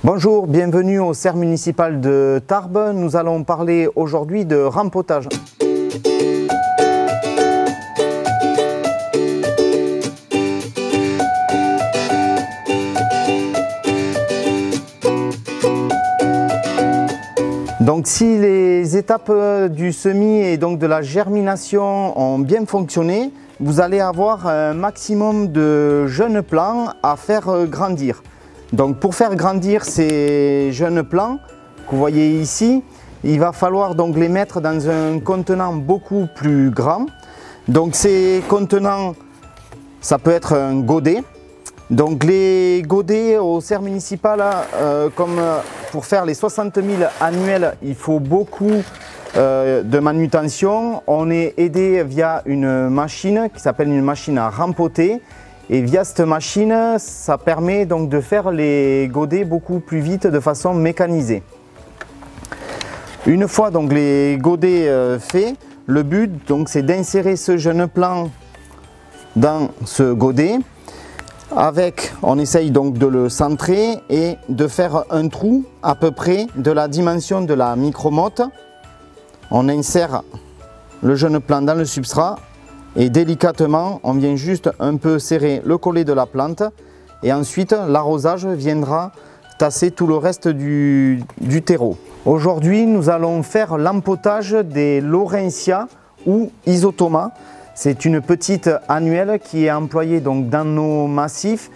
Bonjour, bienvenue au Serre municipal de Tarbes. Nous allons parler aujourd'hui de rempotage. Donc si les étapes du semis et donc de la germination ont bien fonctionné, vous allez avoir un maximum de jeunes plants à faire grandir. Donc pour faire grandir ces jeunes plants que vous voyez ici, il va falloir donc les mettre dans un contenant beaucoup plus grand. Donc ces contenants, ça peut être un godet. Donc les godets au Serre municipal, comme pour faire les 60 000 annuels, il faut beaucoup de manutention. On est aidé via une machine qui s'appelle une machine à rempoter. Et via cette machine, ça permet donc de faire les godets beaucoup plus vite de façon mécanisée. Une fois donc les godets faits, le but donc c'est d'insérer ce jeune plant dans ce godet. On essaye donc de le centrer et de faire un trou à peu près de la dimension de la micromotte. On insère le jeune plant dans le substrat. Et délicatement, on vient juste un peu serrer le collet de la plante et ensuite l'arrosage viendra tasser tout le reste du terreau. Aujourd'hui, nous allons faire l'empotage des Laurentia ou Isotoma. C'est une petite annuelle qui est employée donc dans nos massifs,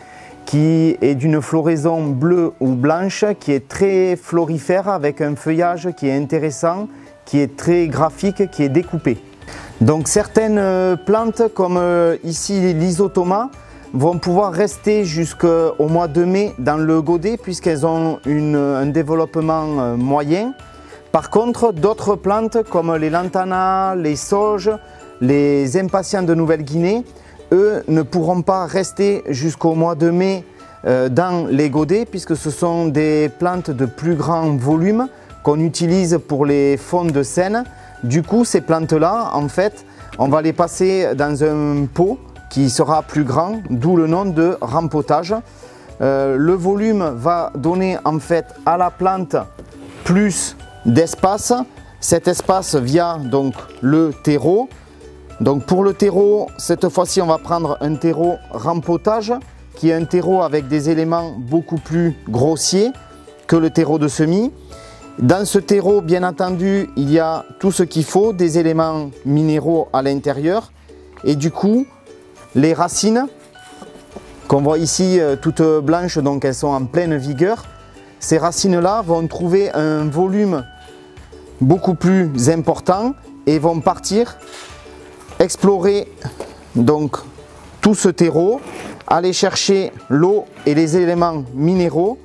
qui est d'une floraison bleue ou blanche, qui est très florifère avec un feuillage qui est intéressant, qui est très graphique, qui est découpé. Donc certaines plantes comme ici l'Isotoma vont pouvoir rester jusqu'au mois de mai dans le godet puisqu'elles ont un développement moyen. Par contre, d'autres plantes comme les lantanas, les sauges, les impatiens de Nouvelle-Guinée, eux ne pourront pas rester jusqu'au mois de mai dans les godets puisque ce sont des plantes de plus grand volume qu'on utilise pour les fonds de Seine. Du coup, ces plantes-là, en fait, on va les passer dans un pot qui sera plus grand, d'où le nom de rempotage. Le volume va donner en fait à la plante plus d'espace. Cet espace via donc le terreau. Donc pour le terreau, cette fois-ci, on va prendre un terreau rempotage qui est un terreau avec des éléments beaucoup plus grossiers que le terreau de semis. Dans ce terreau, bien entendu, il y a tout ce qu'il faut, des éléments minéraux à l'intérieur. Et du coup, les racines, qu'on voit ici toutes blanches, donc elles sont en pleine vigueur, ces racines-là vont trouver un volume beaucoup plus important et vont partir explorer donc tout ce terreau, aller chercher l'eau et les éléments minéraux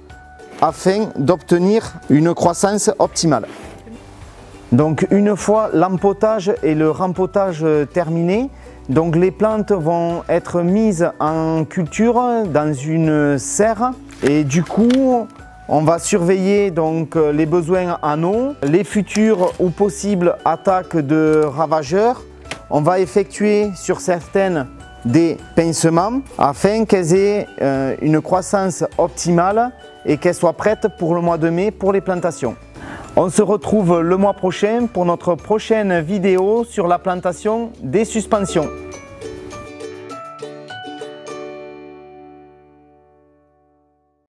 afin d'obtenir une croissance optimale. Donc une fois l'empotage et le rempotage terminés, donc les plantes vont être mises en culture dans une serre et du coup on va surveiller donc les besoins en eau, les futures ou possibles attaques de ravageurs. On va effectuer sur certaines des pincements afin qu'elles aient une croissance optimale et qu'elles soient prêtes pour le mois de mai pour les plantations. On se retrouve le mois prochain pour notre prochaine vidéo sur la plantation des suspensions.